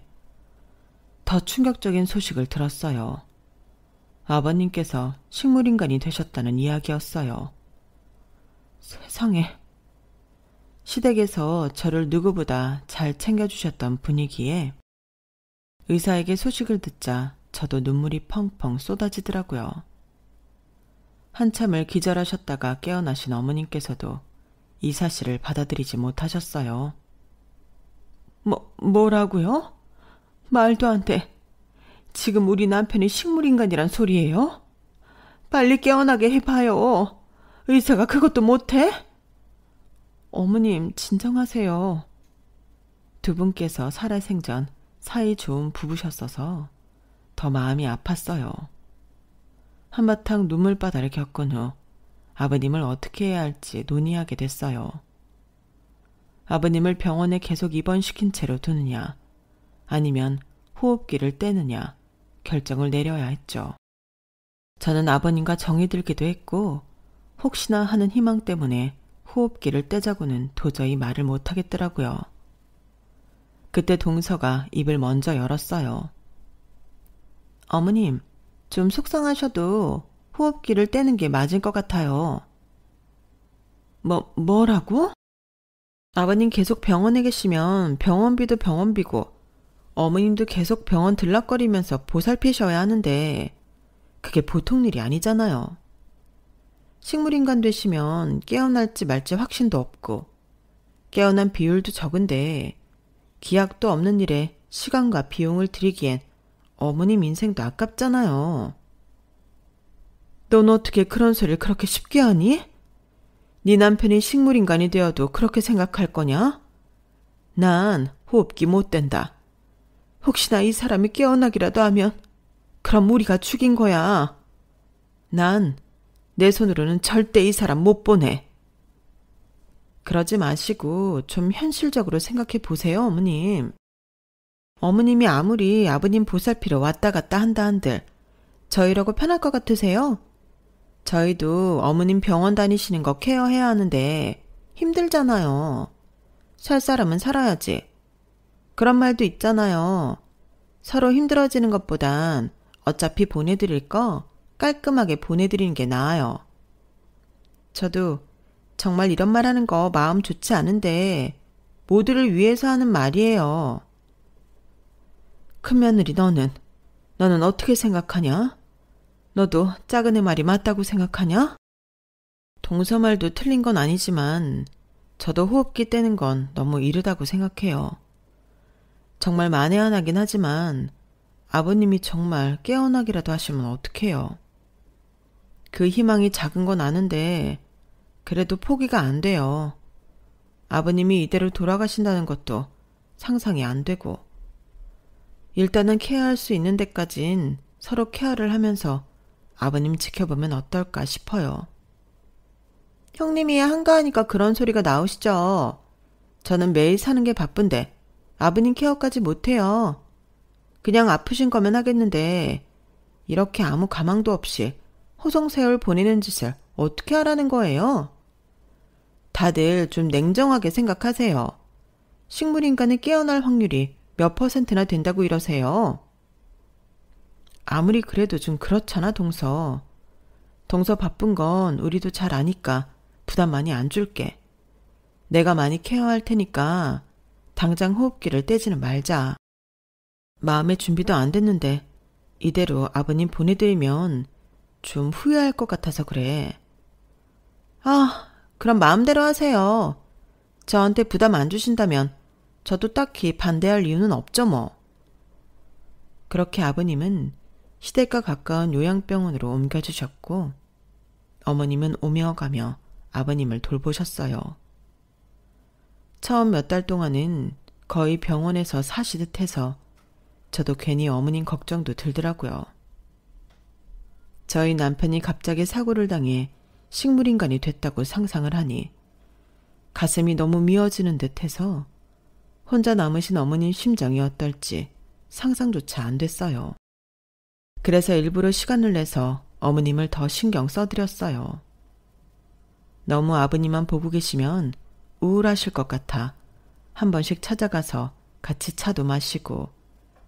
더 충격적인 소식을 들었어요. 아버님께서 식물인간이 되셨다는 이야기였어요. 세상에. 시댁에서 저를 누구보다 잘 챙겨주셨던 분위기에 의사에게 소식을 듣자 저도 눈물이 펑펑 쏟아지더라고요. 한참을 기절하셨다가 깨어나신 어머님께서도 이 사실을 받아들이지 못하셨어요. 뭐라고요? 말도 안 돼. 지금 우리 남편이 식물인간이란 소리예요? 빨리 깨어나게 해봐요. 의사가 그것도 못해? 어머님, 진정하세요. 두 분께서 살아생전 사이 좋은 부부셨어서 더 마음이 아팠어요. 한바탕 눈물바다를 겪은 후 아버님을 어떻게 해야 할지 논의하게 됐어요. 아버님을 병원에 계속 입원시킨 채로 두느냐, 아니면 호흡기를 떼느냐 결정을 내려야 했죠. 저는 아버님과 정이 들기도 했고 혹시나 하는 희망 때문에 호흡기를 떼자고는 도저히 말을 못하겠더라고요. 그때 동서가 입을 먼저 열었어요. 어머님, 좀 속상하셔도 호흡기를 떼는 게 맞을 것 같아요. 뭐라고? 아버님 계속 병원에 계시면 병원비도 병원비고 어머님도 계속 병원 들락거리면서 보살피셔야 하는데 그게 보통 일이 아니잖아요. 식물인간 되시면 깨어날지 말지 확신도 없고 깨어난 비율도 적은데 기약도 없는 일에 시간과 비용을 들이기엔 어머님 인생도 아깝잖아요. 넌 어떻게 그런 소리를 그렇게 쉽게 하니? 네 남편이 식물인간이 되어도 그렇게 생각할 거냐? 난 호흡기 못 댄다. 혹시나 이 사람이 깨어나기라도 하면 그럼 우리가 죽인 거야. 난 내 손으로는 절대 이 사람 못 보내. 그러지 마시고 좀 현실적으로 생각해 보세요, 어머님. 어머님이 아무리 아버님 보살피러 왔다 갔다 한다 한들 저희라고 편할 것 같으세요? 저희도 어머님 병원 다니시는 거 케어해야 하는데 힘들잖아요. 살 사람은 살아야지. 그런 말도 있잖아요. 서로 힘들어지는 것보단 어차피 보내드릴 거 깔끔하게 보내드리는 게 나아요. 저도 정말 이런 말 하는 거 마음 좋지 않은데 모두를 위해서 하는 말이에요. 큰며느리 너는 어떻게 생각하냐? 너도 작은 애 말이 맞다고 생각하냐? 동서 말도 틀린 건 아니지만 저도 호흡기 떼는 건 너무 이르다고 생각해요. 정말 만회하나긴 하지만 아버님이 정말 깨어나기라도 하시면 어떡해요. 그 희망이 작은 건 아는데 그래도 포기가 안 돼요. 아버님이 이대로 돌아가신다는 것도 상상이 안 되고 일단은 케어할 수 있는 데까진 서로 케어를 하면서 아버님 지켜보면 어떨까 싶어요. 형님이 한가하니까 그런 소리가 나오시죠. 저는 매일 사는 게 바쁜데 아버님 케어까지 못해요. 그냥 아프신 거면 하겠는데 이렇게 아무 가망도 없이 호송세월 보내는 짓을 어떻게 하라는 거예요? 다들 좀 냉정하게 생각하세요. 식물인간이 깨어날 확률이 몇 %나 된다고 이러세요? 아무리 그래도 좀 그렇잖아, 동서. 동서 바쁜 건 우리도 잘 아니까 부담 많이 안 줄게. 내가 많이 케어할 테니까 당장 호흡기를 떼지는 말자. 마음의 준비도 안 됐는데 이대로 아버님 보내드리면 좀 후회할 것 같아서 그래. 그럼 마음대로 하세요. 저한테 부담 안 주신다면 저도 딱히 반대할 이유는 없죠 뭐. 그렇게 아버님은 시댁과 가까운 요양병원으로 옮겨주셨고 어머님은 오며 가며 아버님을 돌보셨어요. 처음 몇 달 동안은 거의 병원에서 사시듯 해서 저도 괜히 어머님 걱정도 들더라고요. 저희 남편이 갑자기 사고를 당해 식물인간이 됐다고 상상을 하니 가슴이 너무 미어지는 듯해서 혼자 남으신 어머님 심정이 어떨지 상상조차 안 됐어요. 그래서 일부러 시간을 내서 어머님을 더 신경 써드렸어요. 너무 아버님만 보고 계시면 우울하실 것 같아 한 번씩 찾아가서 같이 차도 마시고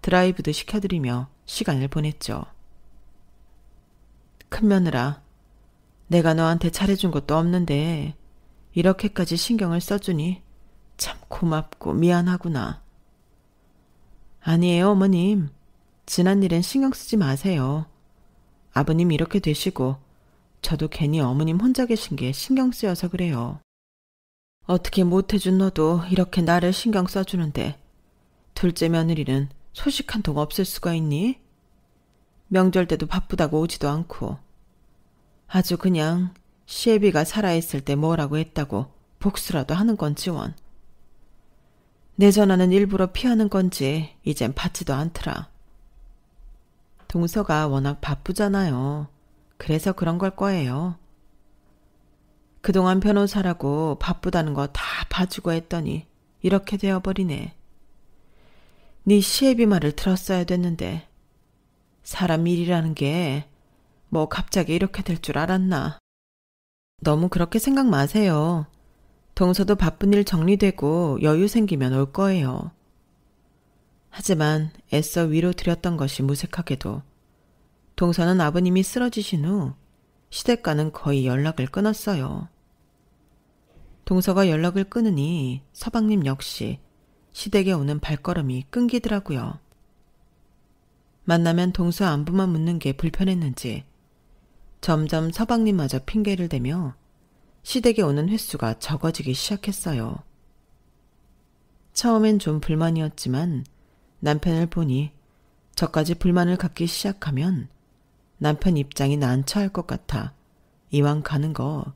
드라이브도 시켜드리며 시간을 보냈죠. 큰며느라, 내가 너한테 잘해준 것도 없는데 이렇게까지 신경을 써주니 참 고맙고 미안하구나. 아니에요, 어머님. 지난 일엔 신경 쓰지 마세요. 아버님 이렇게 되시고 저도 괜히 어머님 혼자 계신 게 신경 쓰여서 그래요. 어떻게 못해준 너도 이렇게 나를 신경 써주는데 둘째 며느리는 소식 한 통 없을 수가 있니? 명절 때도 바쁘다고 오지도 않고. 아주 그냥 시애비가 살아있을 때 뭐라고 했다고 복수라도 하는 건지 원. 내 전화는 일부러 피하는 건지 이젠 받지도 않더라. 동서가 워낙 바쁘잖아요. 그래서 그런 걸 거예요. 그동안 변호사라고 바쁘다는 거 다 봐주고 했더니 이렇게 되어버리네. 네 시애비 말을 들었어야 됐는데 사람 일이라는 게 뭐 갑자기 이렇게 될 줄 알았나. 너무 그렇게 생각 마세요. 동서도 바쁜 일 정리되고 여유 생기면 올 거예요. 하지만 애써 위로 드렸던 것이 무색하게도 동서는 아버님이 쓰러지신 후 시댁과는 거의 연락을 끊었어요. 동서가 연락을 끊으니 서방님 역시 시댁에 오는 발걸음이 끊기더라고요. 만나면 동서 안부만 묻는 게 불편했는지 점점 서방님마저 핑계를 대며 시댁에 오는 횟수가 적어지기 시작했어요. 처음엔 좀 불만이었지만 남편을 보니 저까지 불만을 갖기 시작하면 남편 입장이 난처할 것 같아 이왕 가는 거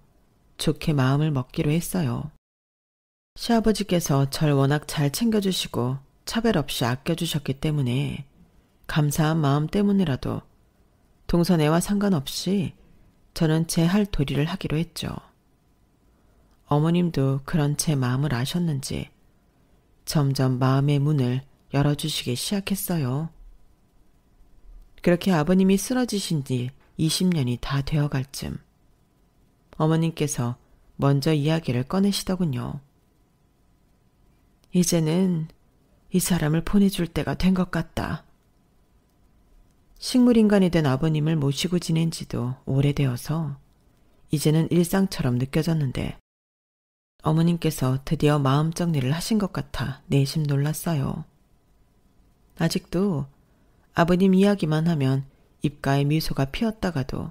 좋게 마음을 먹기로 했어요. 시아버지께서 절 워낙 잘 챙겨주시고 차별 없이 아껴주셨기 때문에 감사한 마음 때문이라도 동서네와 상관없이 저는 제 할 도리를 하기로 했죠. 어머님도 그런 제 마음을 아셨는지 점점 마음의 문을 열어주시기 시작했어요. 그렇게 아버님이 쓰러지신 지 20년이 다 되어갈 쯤 어머님께서 먼저 이야기를 꺼내시더군요. 이제는 이 사람을 보내줄 때가 된 것 같다. 식물인간이 된 아버님을 모시고 지낸 지도 오래되어서 이제는 일상처럼 느껴졌는데 어머님께서 드디어 마음 정리를 하신 것 같아 내심 놀랐어요. 아직도 아버님 이야기만 하면 입가에 미소가 피었다가도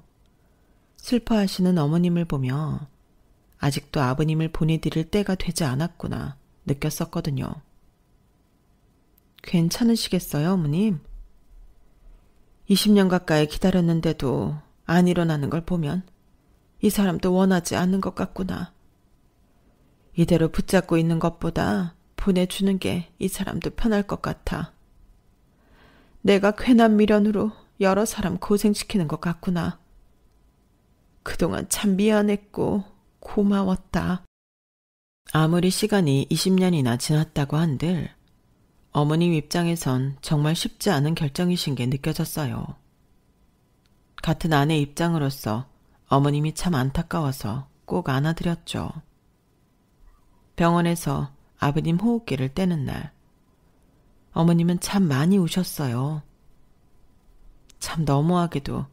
슬퍼하시는 어머님을 보며 아직도 아버님을 보내드릴 때가 되지 않았구나 느꼈었거든요. 괜찮으시겠어요, 어머님? 20년 가까이 기다렸는데도 안 일어나는 걸 보면 이 사람도 원하지 않는 것 같구나. 이대로 붙잡고 있는 것보다 보내주는 게 이 사람도 편할 것 같아. 내가 괜한 미련으로 여러 사람 고생시키는 것 같구나. 그동안 참 미안했고 고마웠다. 아무리 시간이 20년이나 지났다고 한들 어머님 입장에선 정말 쉽지 않은 결정이신 게 느껴졌어요. 같은 아내 입장으로서 어머님이 참 안타까워서 꼭 안아드렸죠. 병원에서 아버님 호흡기를 떼는 날 어머님은 참 많이 우셨어요. 참 너무하게도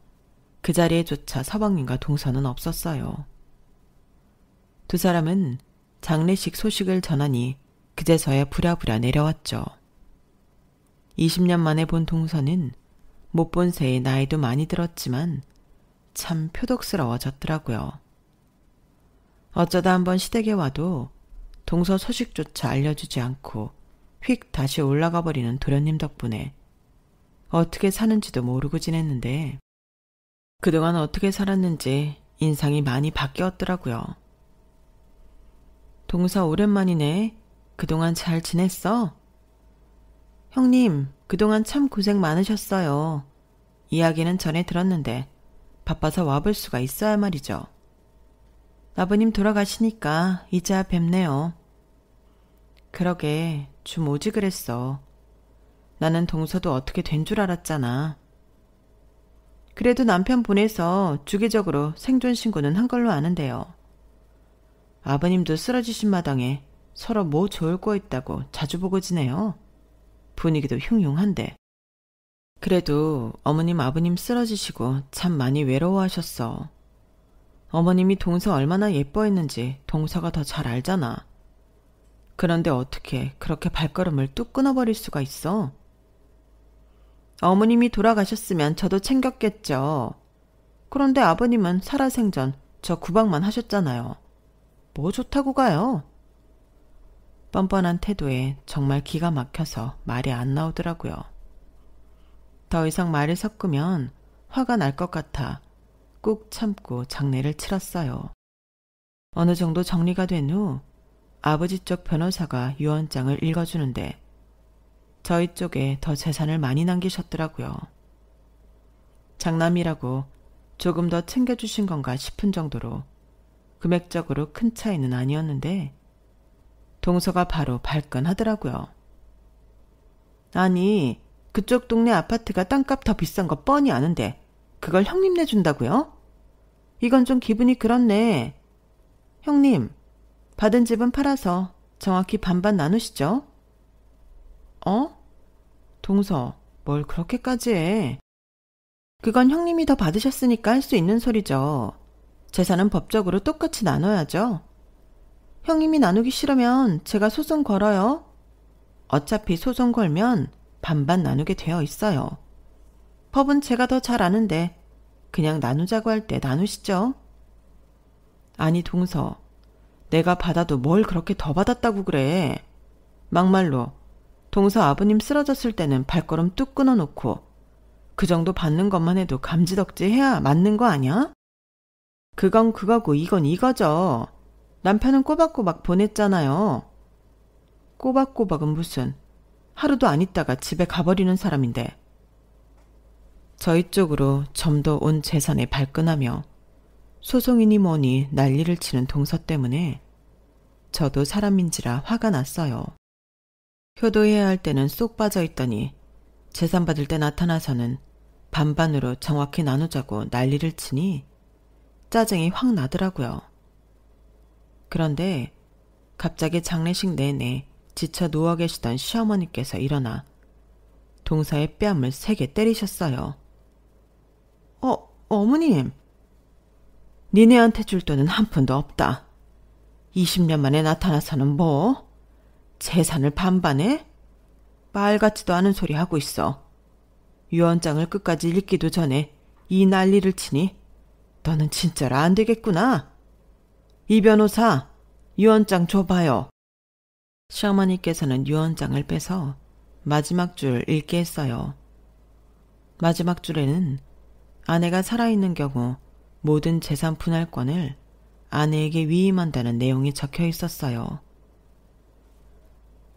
그 자리에조차 서방님과 동서는 없었어요. 두 사람은 장례식 소식을 전하니 그제서야 부랴부랴 내려왔죠. 20년 만에 본 동서는 못 본 새에 나이도 많이 들었지만 참 표독스러워졌더라고요. 어쩌다 한번 시댁에 와도 동서 소식조차 알려주지 않고 휙 다시 올라가 버리는 도련님 덕분에 어떻게 사는지도 모르고 지냈는데 그동안 어떻게 살았는지 인상이 많이 바뀌었더라고요. 동서 오랜만이네. 그동안 잘 지냈어? 형님, 그동안 참 고생 많으셨어요. 이야기는 전에 들었는데 바빠서 와볼 수가 있어야 말이죠. 아버님 돌아가시니까 이제야 뵙네요. 그러게 좀 오지 그랬어. 나는 동서도 어떻게 된 줄 알았잖아. 그래도 남편 보내서 주기적으로 생존 신고는 한 걸로 아는데요. 아버님도 쓰러지신 마당에 서로 뭐 좋을 거 있다고 자주 보고 지내요. 분위기도 흉흉한데. 그래도 어머님 아버님 쓰러지시고 참 많이 외로워하셨어. 어머님이 동서 얼마나 예뻐했는지 동서가 더 잘 알잖아. 그런데 어떻게 그렇게 발걸음을 뚝 끊어버릴 수가 있어? 어머님이 돌아가셨으면 저도 챙겼겠죠. 그런데 아버님은 살아생전 저 구박만 하셨잖아요. 뭐 좋다고 가요? 뻔뻔한 태도에 정말 기가 막혀서 말이 안 나오더라고요. 더 이상 말을 섞으면 화가 날 것 같아 꾹 참고 장례를 치렀어요. 어느 정도 정리가 된 후 아버지 쪽 변호사가 유언장을 읽어주는데 저희 쪽에 더 재산을 많이 남기셨더라고요. 장남이라고 조금 더 챙겨주신 건가 싶은 정도로 금액적으로 큰 차이는 아니었는데 동서가 바로 발끈하더라고요. 아니, 그쪽 동네 아파트가 땅값 더 비싼 거 뻔히 아는데 그걸 형님 내준다고요? 이건 좀 기분이 그렇네. 형님, 받은 집은 팔아서 정확히 반반 나누시죠? 동서, 뭘 그렇게까지 해. 그건 형님이 더 받으셨으니까 할 수 있는 소리죠. 재산은 법적으로 똑같이 나눠야죠. 형님이 나누기 싫으면 제가 소송 걸어요. 어차피 소송 걸면 반반 나누게 되어 있어요. 법은 제가 더 잘 아는데 그냥 나누자고 할 때 나누시죠. 아니 동서, 내가 받아도 뭘 그렇게 더 받았다고 그래. 막말로 동서 아버님 쓰러졌을 때는 발걸음 뚝 끊어놓고 그 정도 받는 것만 해도 감지덕지 해야 맞는 거 아니야? 그건 그거고 이건 이거죠. 남편은 꼬박꼬박 보냈잖아요. 꼬박꼬박은 무슨, 하루도 안 있다가 집에 가버리는 사람인데. 저희 쪽으로 좀 더 온 재산에 발끈하며 소송이니 뭐니 난리를 치는 동서 때문에 저도 사람인지라 화가 났어요. 효도해야 할 때는 쏙 빠져있더니 재산 받을 때 나타나서는 반반으로 정확히 나누자고 난리를 치니 짜증이 확 나더라고요. 그런데 갑자기 장례식 내내 지쳐 누워 계시던 시어머니께서 일어나 동서의 뺨을 세게 때리셨어요. 어머님, 니네한테 줄 돈은 한 푼도 없다. 20년 만에 나타나서는 뭐? 재산을 반반해? 말 같지도 않은 소리 하고 있어. 유언장을 끝까지 읽기도 전에 이 난리를 치니 너는 진짜로 안 되겠구나. 이 변호사, 유언장 줘봐요. 시어머니께서는 유언장을 빼서 마지막 줄 읽게 했어요. 마지막 줄에는 아내가 살아있는 경우 모든 재산 분할권을 아내에게 위임한다는 내용이 적혀 있었어요.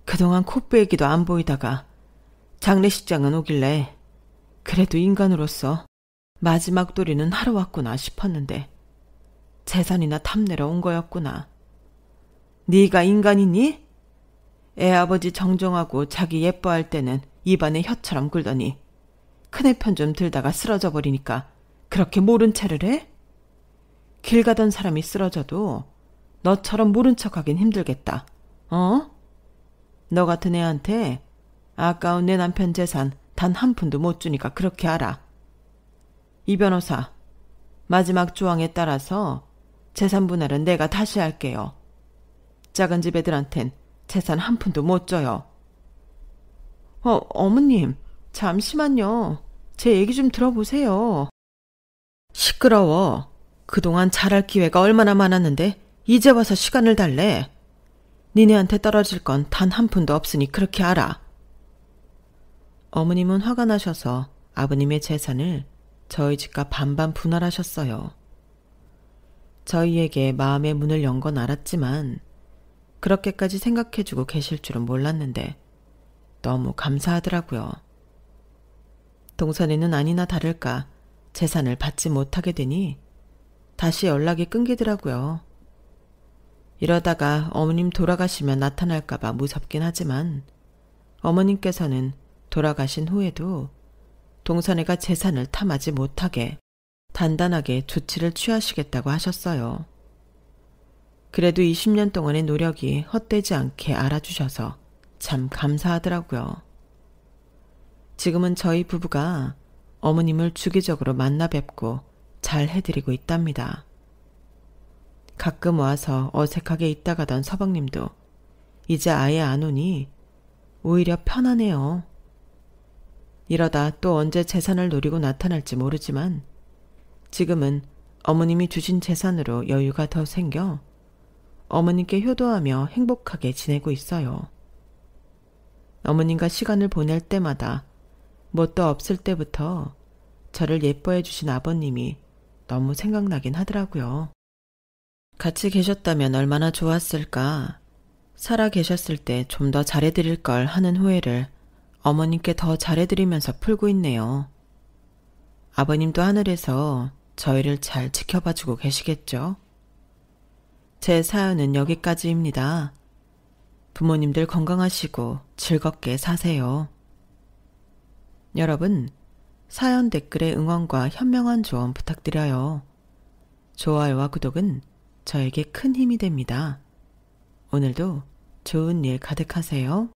그동안 콧배기도 안 보이다가 장례식장은 오길래 그래도 인간으로서 마지막 도리는 하러 왔구나 싶었는데 재산이나 탐내러 온 거였구나. 네가 인간이니? 애아버지 정정하고 자기 예뻐할 때는 입안에 혀처럼 굴더니 큰애 편 좀 들다가 쓰러져 버리니까 그렇게 모른 체를 해? 길 가던 사람이 쓰러져도 너처럼 모른 척하긴 힘들겠다. 너 같은 애한테 아까운 내 남편 재산 단 한 푼도 못 주니까 그렇게 알아. 이 변호사, 마지막 조항에 따라서 재산 분할은 내가 다시 할게요. 작은 집 애들한텐 재산 한 푼도 못 줘요. 어머님, 잠시만요. 제 얘기 좀 들어보세요. 시끄러워. 그동안 잘할 기회가 얼마나 많았는데 이제 와서 시간을 달래. 니네한테 떨어질 건 단 한 푼도 없으니 그렇게 알아. 어머님은 화가 나셔서 아버님의 재산을 저희 집과 반반 분할하셨어요. 저희에게 마음의 문을 연 건 알았지만 그렇게까지 생각해주고 계실 줄은 몰랐는데 너무 감사하더라고요. 동선에는 아니나 다를까 재산을 받지 못하게 되니 다시 연락이 끊기더라고요. 이러다가 어머님 돌아가시면 나타날까봐 무섭긴 하지만 어머님께서는 돌아가신 후에도 동선애가 재산을 탐하지 못하게 단단하게 조치를 취하시겠다고 하셨어요. 그래도 20년 동안의 노력이 헛되지 않게 알아주셔서 참 감사하더라고요. 지금은 저희 부부가 어머님을 주기적으로 만나 뵙고 잘 해드리고 있답니다. 가끔 와서 어색하게 있다 가던 서방님도 이제 아예 안 오니 오히려 편하네요. 이러다 또 언제 재산을 노리고 나타날지 모르지만 지금은 어머님이 주신 재산으로 여유가 더 생겨 어머님께 효도하며 행복하게 지내고 있어요. 어머님과 시간을 보낼 때마다 뭣도 없을 때부터 저를 예뻐해 주신 아버님이 너무 생각나긴 하더라고요. 같이 계셨다면 얼마나 좋았을까. 살아 계셨을 때 좀 더 잘해드릴 걸 하는 후회를 어머님께 더 잘해드리면서 풀고 있네요. 아버님도 하늘에서 저희를 잘 지켜봐주고 계시겠죠? 제 사연은 여기까지입니다. 부모님들 건강하시고 즐겁게 사세요. 여러분, 사연 댓글에 응원과 현명한 조언 부탁드려요. 좋아요와 구독은 저에게 큰 힘이 됩니다. 오늘도 좋은 일 가득하세요.